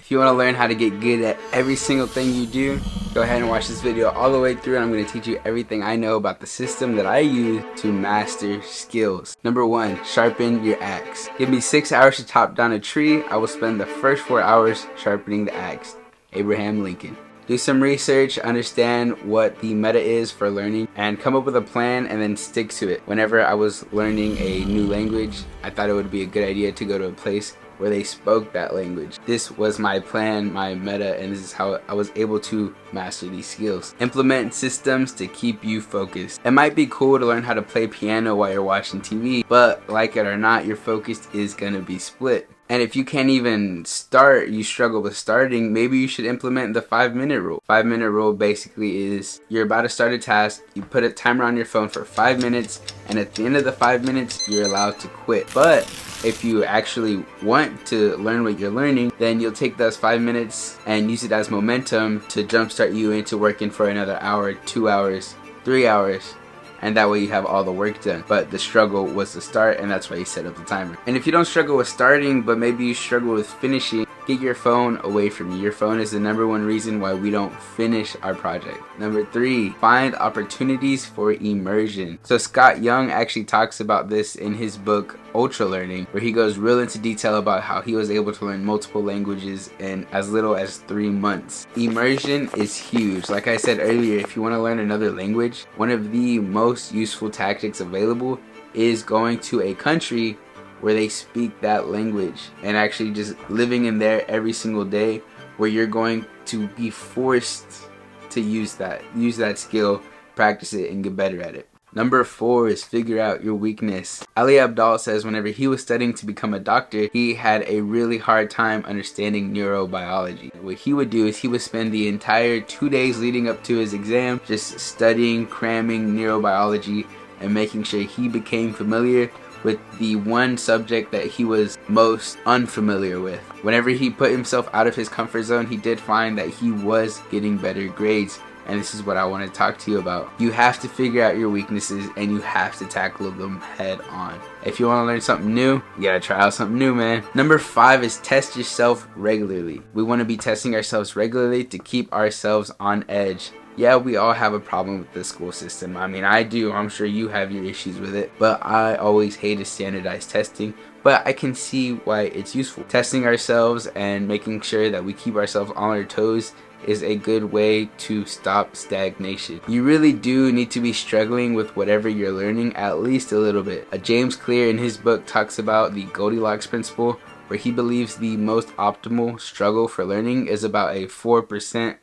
If you want to learn how to get good at every single thing you do, go ahead and watch this video all the way through, and I'm going to teach you everything I know about the system that I use to master skills. Number 1, sharpen your axe. Give me 6 hours to chop down a tree. I will spend the first 4 hours sharpening the axe. Abraham Lincoln. Do some research, understand what the meta is for learning, and come up with a plan and then stick to it. Whenever I was learning a new language, I thought it would be a good idea to go to a place where they spoke that language. This was my plan, my meta, and this is how I was able to master these skills. Implement systems to keep you focused. It might be cool to learn how to play piano while you're watching TV, but like it or not, your focus is gonna be split. And if you can't even start, you struggle with starting, maybe you should implement the 5-minute rule. 5-minute rule basically is you're about to start a task, you put a timer on your phone for 5 minutes, and at the end of the 5 minutes, you're allowed to quit. But if you actually want to learn what you're learning, then you'll take those 5 minutes and use it as momentum to jumpstart you into working for another hour, 2 hours, 3 hours. And that way you have all the work done. But the struggle was the start, and that's why you set up the timer. And if you don't struggle with starting, but maybe you struggle with finishing, get your phone away from you. Your phone is the #1 reason why we don't finish our project. Number 3, find opportunities for immersion. So Scott Young actually talks about this in his book Overlearn, where he goes real into detail about how he was able to learn multiple languages in as little as 3 months. Immersion is huge. Like I said earlier, if you want to learn another language, one of the most useful tactics available is going to a country where they speak that language and actually just living in there every single day, where you're going to be forced to use that skill, practice it, and get better at it. Number 4 is figure out your weakness. Ali Abdaal says whenever he was studying to become a doctor, he had a really hard time understanding neurobiology. What he would do is he would spend the entire 2 days leading up to his exam just studying, cramming neurobiology, and making sure he became familiar with the one subject that he was most unfamiliar with. Whenever he put himself out of his comfort zone, he did find that he was getting better grades. And this is what I want to talk to you about. You have to figure out your weaknesses and you have to tackle them head on. If you want to learn something new, you gotta try out something new, man. Number 5 is test yourself regularly. We want to be testing ourselves regularly to keep ourselves on edge. Yeah, we all have a problem with the school system. I mean, I do. I'm sure you have your issues with it. But I always hated standardized testing. But I can see why it's useful. Testing ourselves and making sure that we keep ourselves on our toes is a good way to stop stagnation. You really do need to be struggling with whatever you're learning at least a little bit. James Clear in his book talks about the Goldilocks principle, where he believes the most optimal struggle for learning is about a 4%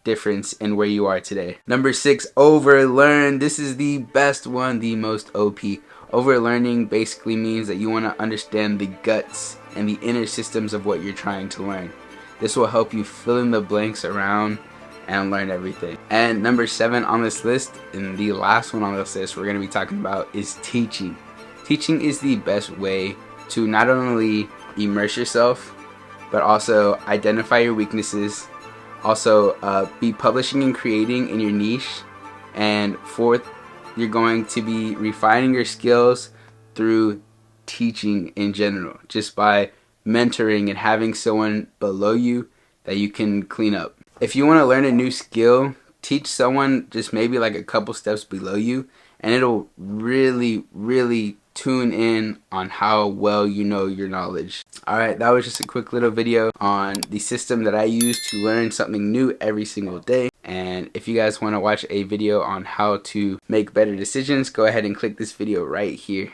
difference in where you are today. Number 6, overlearn. This is the best one, the most OP. Overlearning basically means that you want to understand the guts and the inner systems of what you're trying to learn. This will help you fill in the blanks around and learn everything. And number 7 on this list, and the last one on this list we're going to be talking about, is teaching. Teaching is the best way to not only immerse yourself, but also identify your weaknesses, also be publishing and creating in your niche, and 4th, you're going to be refining your skills through teaching in general, just by mentoring and having someone below you that you can clean up. If you want to learn a new skill, teach someone just maybe like a couple steps below you, and it'll really tune in on how well you know your knowledge. Alright, that was just a quick little video on the system that I use to learn something new every single day. And if you guys want to watch a video on how to make better decisions, go ahead and click this video right here.